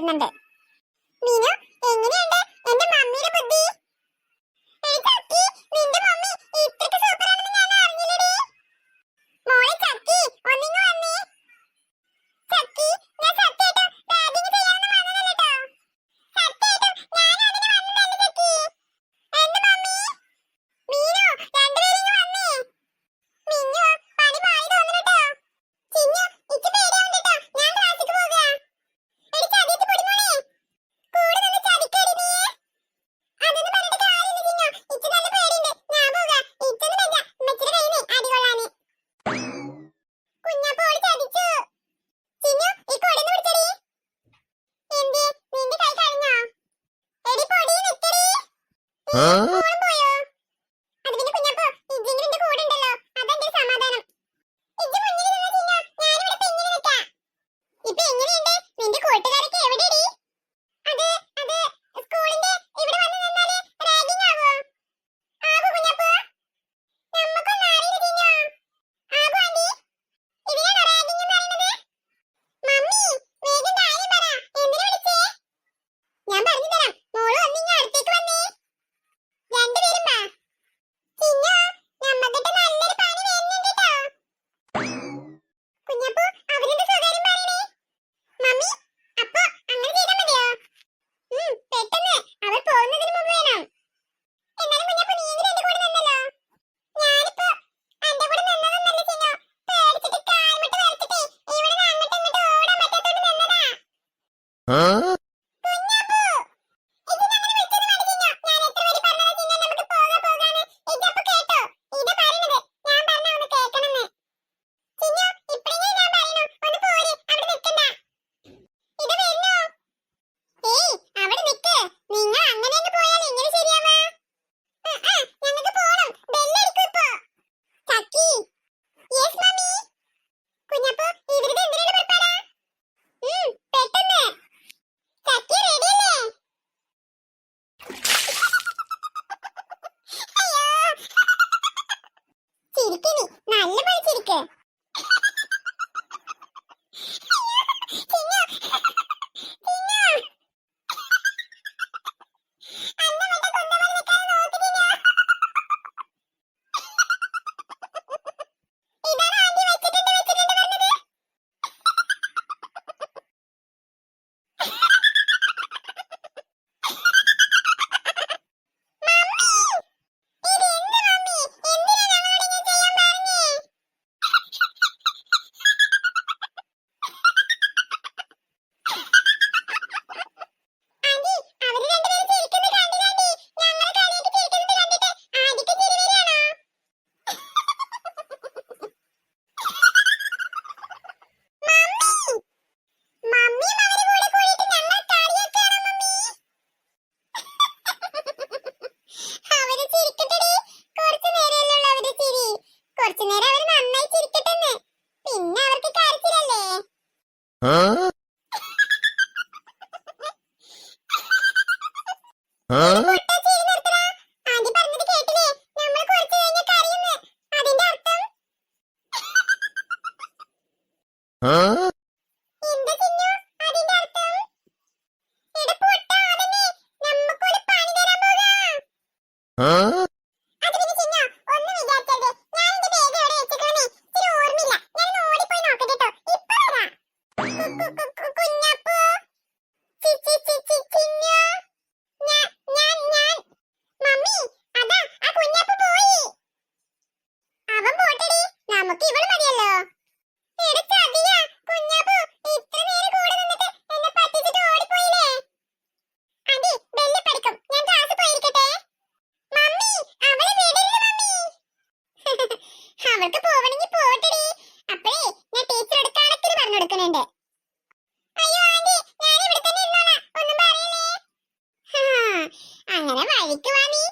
വരുന്നുണ്ട്. മീനു, എങ്ങനെയുണ്ട് എന്റെ മമ്മിയുടെ ബുദ്ധി? എടി ചക്കി, നിന്റെ മമ്മി ഇത്രക്ക് സൂപ്പറാണെന്ന് ഞാൻ അറിഞ്ഞില്ലടി. മോളെ ചക്കി, ഒന്നിങ്ങ് വന്നേ. ചക്കി, ഞാൻ സത്യമായിട്ടും റാഗിങ് ചെയ്യാനൊന്നും വന്നതല്ല ട്ടോ. സത്യമായിട്ടും ഞാൻ അതിന് വന്നതല്ല ചക്കി. എന്റെ മമ്മി, മീനു, രണ്ടുപേരും ഇങ്ങ് വന്നേ. മിന്നു, പണി പാളി തോന്നുന്നു ട്ടോ. ചിന്നു, ഇച്ച് പേടിയാവുണ്ട് ട്ടോ. ഞാൻ ക്ലാസ്സിക്ക് പോകാ. എടി ചതിച്ച് പൊടിമോളെ, കൂടെ നിന്ന് ചതിക്കടി നീ. അതൊന്നും പറഞ്ഞിട്ട് കാര്യമില്ല ചിന്നു. ഇച്ച് നല്ല പേടിയുണ്ട്. ഞാൻ പോകാ. ഇച്ചൊന്നും വെച്ച ഉമ്മച്ചിയുടെ കയ്യിൽ നിന്ന് അടി കൊള്ളാന്. കുഞ്ഞാപ്പ ഓള് ചതിച്ചു. ചിന്നു, ഈ കൊടന്ന് പിടിച്ചടി. എന്തേ, നിന്റെ കൈ കഴിഞ്ഞോ? എടി പൊടി നിക്കടി. ഓളും പോയോ? അത് പിന്നെ കുഞ്ഞാപ്പോ, ഇജ്ജെങ്കിലും എന്റെ കൂടെ ഉണ്ടല്ലോ. അതെന്റെ ഒരു സമാധാനം. ഇജ്ജ് മുന്നിൽ നിന്ന ചിന്നു, ഞാനിവിടെ പിന്നിൽ നിൽക്കാം. ഇപ്പൊ എങ്ങനെയുണ്ട് നിന്റെ കൂട്ടുകാരൊക്കെ എവിടെയടി? അത് സ്കൂളിന്റെ ഇവിടെ വന്ന് നിന്നാല് റാഗിങ് ആവോ? ആകോ കുഞ്ഞാപ്പോ? നമ്മക്കൊന്നും അറിയില്ല ചിന്നു. ആകോ ആന്റി? ഇതിനാണോ റാഗിങ് എന്ന് പറയുന്നത്? മമ്മി, വേഗം കാര്യം പറ. എന്തിനാ വിളിച്ചേ? ഞാൻ പറഞ്ഞു തരാം. മോള് വന്നിങ്ങ് അടുത്തേക്ക് വന്നേ. രണ്ടുപേരും വാ. ചിന്നു, നമ്മക്കിട്ട് നല്ലൊരു പണി വരുന്നുണ്ട് ട്ടോ. കുഞ്ഞാപ്പൂ, അവരെന്താ സ്വകാര്യം പറയണേ? മമ്മി, അപ്പൊ അങ്ങനെ ചെയ്താൽ മതിയോ? പെട്ടെന്ന്. അവർ പോകുന്നതിന് മുമ്പ് വേണം. എന്നാലും കുഞ്ഞാപ്പൂ, നീ എങ്കിലും എന്റെ കൂടെ നിന്നല്ലോ. ഞാനിപ്പോ എന്റെ കൂടെ നിന്നതൊന്നല്ല ചിന്നു. പേടിച്ചിട്ട് കാൽമുട്ട് വിറച്ചിട്ടേ ഇവിടെ നിന്ന് അങ്ങോട്ടും ഇങ്ങോട്ടും ഓടാൻ പറ്റാത്തോണ്ട് നിന്നതാ. കുഞ്ഞാപ്പൂ, ഇതിനങ്ങനെ വിളിച്ചൊന്നും വേണ്ട ചിന്നു. ഞാൻ എത്ര പേര് പറഞ്ഞതാ ചിന്നു, നമുക്ക് പോകാന്ന്. ഇജ്ജപ്പൊ കേട്ടോ? ഇതാ പറയണത്. ഞാൻ പറഞ്ഞ ഒന്ന് കേൾക്കണമെന്ന്. ചിന്നു, ഇപ്പഴെങ്കിലും ഞാൻ പറയണു. ഒന്ന് പോര്, അവിടെ നിൽക്കണ്ട. ഇത് വരുന്നു. ഏയ്, അവിടെ നിക്ക്. നിങ്ങൾ അങ്ങനെ അങ്ങ് പോയാൽ എങ്ങനെ ശരിയാവാ? ഞങ്ങൾക്ക് പോണം. ബെല്ലടിക്കും ഇപ്പൊ. ചക്കി. Yes mummy. കുഞ്ഞപ്പോ, ഇവരുടെ എന്തിനാണ് പുറപ്പാടാ? പെട്ടെന്ന്. ചക്കി റെഡിയല്ലേ? അയ്യോ, ചിരിക്കിനി. നല്ല പോലെ ചിരിക്ക്. ചിന്നു, ചിന്നു. അന്നമറ്റ കുന്തമണി നിൽക്കാതെ നോക്ക് ചിന്നു. ഇതാണ് ആന്റി വെച്ചിട്ടുണ്ട് പറഞ്ഞത്. മമ്മി, ഇതെന്ത് മമ്മി? എന്തിനാ ഞങ്ങളോട് ഇങ്ങനെ ചെയ്യാൻ പറഞ്ഞേ? ആന്റി, അവര് രണ്ടുപേരും ചിരിക്കുന്നത് കണ്ടില്ലാന്റി. ഞങ്ങളെ കളിയാക്കി ചിരിക്കുന്നത് കണ്ടിട്ട് ആന്റിക്ക് ചിരി വരികയാണോ? മമ്മിയും അവരുടെ കൂടെ കൂടിയിട്ട് ഞങ്ങളെ കളിയാക്കുകയാണോ മമ്മി? അവര് ചിരിക്കട്ടെടി. കുറച്ചു നേരമല്ലേ ഉള്ളൂ അവരുടെ ചിരി. കുറച്ചു നേരം അവര് നന്നായി ചിരിക്കട്ടെന്ന്. പിന്നെ അവർക്ക് കരച്ചിലല്ലേ? പൊട്ടാ ചിരി നിർത്തടാ. ആന്റി പറഞ്ഞത് കേട്ടില്ലേ? നമ്മൾ കുറച്ചു കഴിഞ്ഞാൽ കരയുന്ന്. അതിന്റെ അർത്ഥം എന്താ ചിന്നു? അതിന്റെ അർത്ഥം? എടാ പൊട്ടാ, അതന്നെ. നമുക്കൊരു പണി തരാൻ പോകാ. അത് പിന്നെ ചിന്നു, ഒന്നും വിചാരിക്കരുത്. ഞാൻ എന്റെ ബാഗ് എവിടെ വെച്ചേക്കണെന്നേ ഇച്ചിരി ഓർമ്മയില്ല. ഞാനൊന്ന് ഓടിപ്പോയി നോക്കട്ടെ ട്ടോ. ഇപ്പൊ വരാം. കുഞ്ഞാപ്പൂ. ചിന്നു. ഞാൻ മമ്മി, അതാ ആ കുഞ്ഞാപ്പൂ പോയി. അവൻ പോട്ടെടി, നമുക്ക് ഇവള് മതിയല്ലോ. എടാ ചതിയാ. കുഞ്ഞാപ്പൂ ഇത്ര നേരം കൂടെ നിന്നിട്ട് എന്നെ പറ്റിച്ചിട്ട് ഓടിപ്പോയില്ലേ? ആന്റി, ബെല്ല് പഠിക്കും. ഞാൻ ക്ലാസ് പോയിരിക്കട്ടെ. മമ്മി, അവളെ വിടരുത് മമ്മി. അവൾക്ക് പോവണമെങ്കിൽ പോട്ടെടി. അപ്പഴേ ഞാൻ ടീച്ചറോട് കണക്കിന് പറഞ്ഞു കൊടുക്കുന്നുണ്ട്. അയ്യോ ആന്റി, ഞാൻ ഇവിടെ തന്നെ ഇരുന്നോളാം. ഒന്നും പറയല്ലേ. അങ്ങനെ വഴിക്ക് വാ നീ.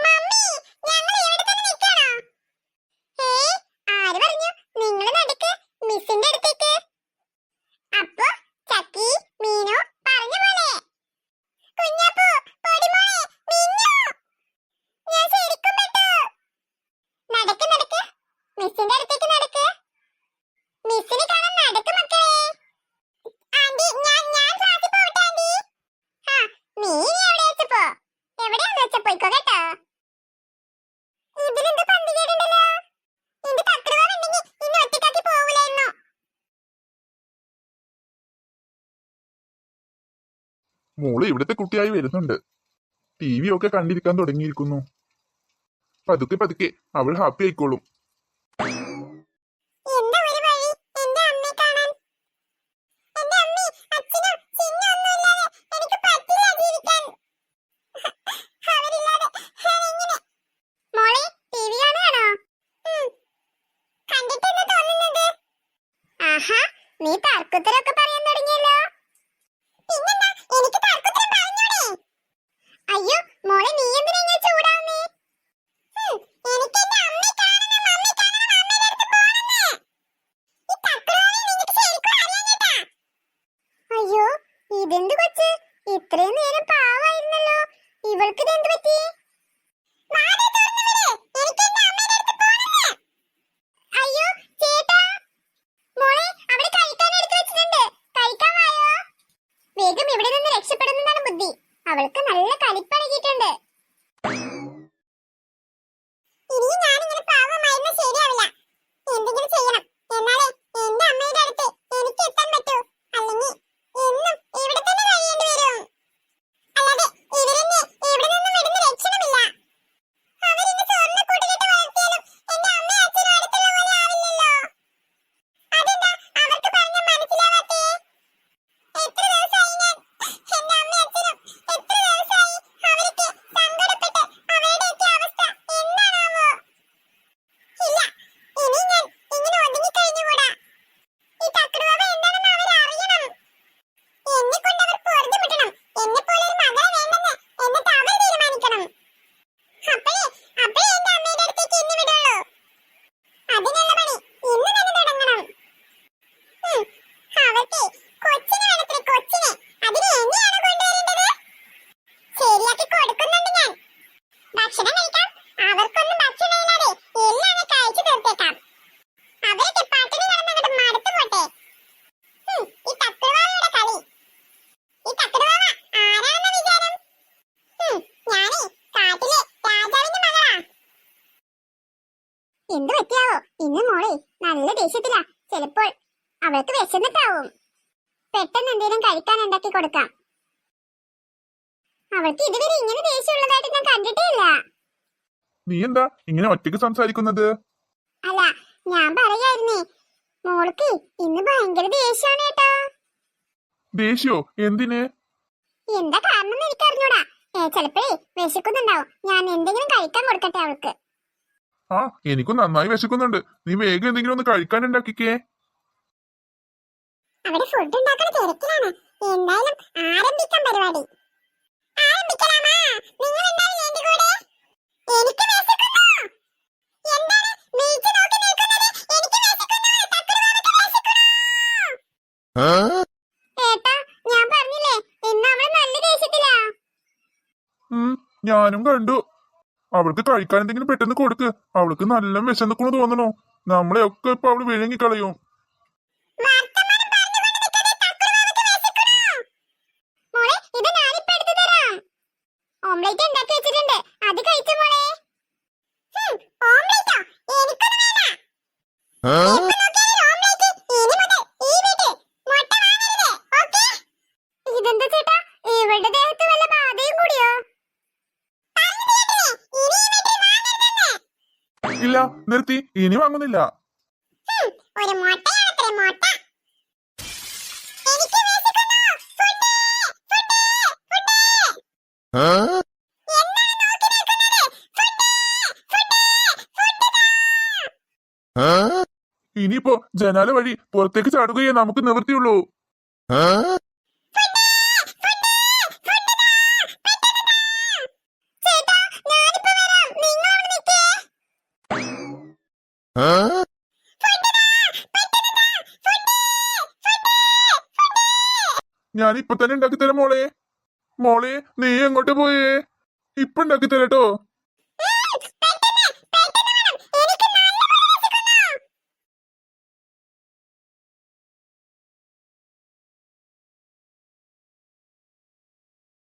മമ്മി, ഞങ്ങൾ ഇവിടെ തന്നെ നിൽക്കണോ? ഏയ്, ആര് പറഞ്ഞു? നിങ്ങൾ നടക്ക് മിസ്സിന്റെ അടുത്തേക്ക്. അപ്പൊ ചക്കി, മീനു പറഞ്ഞ പോലെ. കുഞ്ഞാപ്പൂ, പൊടിമോളെ, മിന്നു. ഞാൻ ശരിക്കും പെട്ടു. നടക്ക്. മോള് ഇവിടുത്തെ കുട്ടിയായി വരുന്നുണ്ട്. ടി വി ഒക്കെ കണ്ടിരിക്കാൻ തുടങ്ങിയിരിക്കുന്നു. പതുക്കെ പതുക്കെ അവൾ ഹാപ്പി ആയിക്കോളും. എന്താ ഒരു വഴി എന്റെ അമ്മയെ കാണാൻ? എന്റെ അമ്മി, അച്ഛനും ചിന്നൊന്നുമില്ലാതെ എനിക്ക് പറ്റില്ല ജീവിക്കാൻ. അവരില്ലാതെ ഞാനെങ്ങനെ? മോളെ, ടിവി കാണുകയാണോ? കണ്ടിട്ടെന്താ തോന്നുന്നത്? ആഹാ, നീ തർക്കുത്തരൊക്കെ പറയാൻ തുടങ്ങിയല്ലോ. പിന്നെന്താ, എനിക്ക് തർക്കുത്തരം പറഞ്ഞൂടെ? അയ്യോ മോളെ, നീ എന്തിനാ ഇങ്ങനെ ചൂടാവുന്നേ? എനിക്ക് എന്റെ അമ്മയെ കാണണം, അമ്മയെ കാണണം, അമ്മയുടെ അടുത്ത് പോണെന്ന്. ഈ തക്കുടോനെ നിനക്ക് ശരിക്കും അറിയാഞ്ഞിട്ടാ. അയ്യോ, ഇതെന്ത് കൊച്ച്, ഇത്രയും നേരം പാവായിരുന്നല്ലോ, ഇവൾക്ക് ഇതെന്ത് പറ്റി? വാതിൽ തുറന്ന് വിട്, എനിക്ക് എന്റെ അമ്മയുടെ അടുത്ത് പോണെന്ന്. അയ്യോ ചേട്ടാ, മോളെ അവിടെ കഴിക്കാൻ എടുത്തു വെച്ചിട്ടുണ്ട്, കഴിക്കാൻ വായോ. വേഗം ഇവിടെ നിന്ന് രക്ഷപ്പെടുന്നതാണ് ബുദ്ധി. അവൾക്ക് നല്ല കലിപ്പഴകിയിട്ടുണ്ട്. ഇനി ഞാനിങ്ങനെ പാവമായിരുന്ന ശരിയാവില്ല. എന്തെങ്കിലും ചെയ്യണം, എന്നാലേ എന്റെ അമ്മയുടെ അടുത്ത് എനിക്ക് എത്താൻ പറ്റൂ. അല്ലെങ്കിൽ എന്നും ഇവിടെ തന്നെ കഴിയേണ്ടി വരും. അല്ലാതെ ഇവരെന്നെ ഇവിടെ നിന്നും വിടുന്ന ലക്ഷണമില്ല. അവരെന്നെ സ്വർണ്ണക്കൂട്ടിലിട്ട് വളർത്തിയാലും എന്റെ അമ്മയും അച്ഛനും അടുത്തുള്ള പോലെ ആവില്ലല്ലോ. അതെന്താ അവർക്ക് പറഞ്ഞാൽ മനസ്സിലാവാത്തേ? എത്ര ദിവസമായി ഞാൻ എന്റെ അമ്മയും അച്ഛനും എത്ര ദിവസമായി അവരൊക്കെ സങ്കടപ്പെട്ട് അവരുടെയൊക്കെ അവസ്ഥ എന്താണാവോ? ഇല്ല, ഇനി ഞാൻ ഇങ്ങനെ ഒതുങ്ങിക്കഴിഞ്ഞുകൂടാ. ഈ തക്കടുവാവ എന്താണെന്ന് അവരറിയണം. എന്നെ കൊണ്ട് അവർ പൊറുതിമുട്ടണം. എന്നെ പോലെ ഒരു മകളെ വേണ്ടെന്ന് എന്നിട്ട് അവർ തീരുമാനിക്കണം. അപ്പോഴേ എന്റെ അമ്മയുടെ അടുത്തേക്ക് എന്നെ വിടുള്ളൂ. അതിനുള്ള പണി ഇന്ന് തന്നെ തുടങ്ങണം. അവർക്ക് കൊച്ചിനെ വേണത്രേ, കൊച്ചിനെ. അതിന് എന്നെയാണോ കൊണ്ടുവരേണ്ടത്? ശരിയാക്കി കൊടുക്കുന്നുണ്ട് ഞാൻ. ഭക്ഷണം കഴിക്കാം. അവർക്കൊന്നും ഭക്ഷണമില്ലാതെ എല്ലാം കഴിച്ചു തീർത്തേക്കാം. അവരൊക്കെ പട്ടിണി കിടന്നങ്ങോട്ട് മടുത്തു പോട്ടെ. ഈ തക്കടുവാവയുടെ കളി. ഈ തക്കടുവാവ ആരാണെന്ന വിചാരം? ഞാനേ കാട്ടിലെ രാജാവിന്റെ മകളാ. എന്ത് പറ്റിയാവോ ഇന്ന് മോളെ നല്ല ദേഷ്യത്തിലാ. ചിലപ്പോൾ അവൾക്ക് വിശന്നിട്ടാവും. പെട്ടെന്ന് എന്തെങ്കിലും കഴിക്കാൻ ഉണ്ടാക്കി കൊടുക്കാം. അവൾക്ക് ഇതുവരെ ഇങ്ങനെ ദേഷ്യമുള്ളതായിട്ട് ഞാൻ കണ്ടിട്ടേ ഇല്ല. നീ എന്താ ഇങ്ങനെ ഒറ്റയ്ക്ക് സംസാരിക്കുന്നത്? അല്ല, ഞാൻ പറയായിരുന്നേ, മോൾക്ക് ഇന്ന് ഭയങ്കര ദേഷ്യമാണ് കേട്ടോ. ദേഷ്യോ? എന്തിന്? എന്താ കാരണം എന്ന് എനിക്കറിഞ്ഞൂടാ. ചിലപ്പോഴേ വിശക്കുന്നുണ്ടാവും. ഞാൻ എന്തെങ്കിലും കഴിക്കാൻ കൊടുക്കട്ടെ അവൾക്ക്. ആ, എനിക്കും നന്നായി വിശക്കുന്നുണ്ട്. നീ വേഗം എന്തെങ്കിലും ഒന്ന് കഴിക്കാൻ ഉണ്ടാക്കിക്കേ. അവിടെ ഫുഡ് ഉണ്ടാക്കണ തിരക്കിലാണ്. എന്തായാലും ആരംഭിക്കാൻ പരിപാടി. ആരംഭിക്കലാമാ, നിങ്ങൾ ഉണ്ടാവില്ലേ എന്റെ കൂടെ? എനിക്ക് വിശക്കുന്നു. എന്താണ് നീച്ച് നോക്കി നിൽക്കുന്നത്? എനിക്ക് വിശക്കുന്നു, തക്കടുവാവയ്ക്ക് വിശക്കുന്നു. ഏട്ടാ, ഞാൻ പറഞ്ഞില്ലേ ഇന്ന് അവള് നല്ല ദേഷ്യത്തിലാ. ഞാനും കണ്ടു. അവൾക്ക് കഴിക്കാൻ എന്തെങ്കിലും പെട്ടെന്ന് കൊടുക്ക്. അവൾക്ക് നല്ല വിശന്നിക്കണു തോന്നണോ. നമ്മളെ ഒക്കെ ഇപ്പൊ അവള് വിഴുങ്ങിക്കളയും. വർത്തമാനം പറഞ്ഞുകൊണ്ട് നിൽക്കാതെ തക്കടുവാവയ്ക്ക് വിശക്കുന്നു. മോളെ, ഇത് ഞാനിപ്പോ എടുത്തു തരാം. ഓംലെറ്റ് ഉണ്ടാക്കി വെച്ചിട്ടുണ്ട്, അത് കഴിച്ചു മോളെ. ഓംലെറ്റോ? എനിക്കൊന്നും വേണ്ട. എപ്പോ നോക്കിയാലും ഓംലെറ്റ്. ഇനി മുതൽ ഈ വീട്ടിൽ മുട്ട വാങ്ങരുത്, ഓക്കേ? ഇതെന്താ ചേട്ടാ, ഇവളുടെ ദേഹത്ത് വല്ല ബാധയും കൂടിയോ? പറഞ്ഞത് കേട്ടില്ലേ, ഇനി ഈ വീട്ടിൽ വാങ്ങരുതെന്ന്. ഇല്ല, നിർത്തി. ഇനി വാങ്ങുന്നില്ല. ഒരു മുട്ടയാണത്രേ, മുട്ട. എനിക്ക് വിശക്കുന്നു. Food, food, food. എന്താണ് നോക്കി നിൽക്കുന്നത്? ഫുഡ്, ഫുഡ്, ഫുഡ് താ. ഇനിയിപ്പോ ജനാല വഴി പുറത്തേക്ക് ചാടുകയേ നമുക്ക് നിവൃത്തിയുള്ളൂ. ചേട്ടാ, ഞാനിപ്പോ വരാം. നിങ്ങൾ അവിടെ നിൽക്കേ. ഞാൻ ഇപ്പൊ തന്നെ ഉണ്ടാക്കി തരാം മോളെ. മോളെ, നീ എങ്ങോട്ട് പോയേ? ഇപ്പൊ ഉണ്ടാക്കി തരാട്ടോ.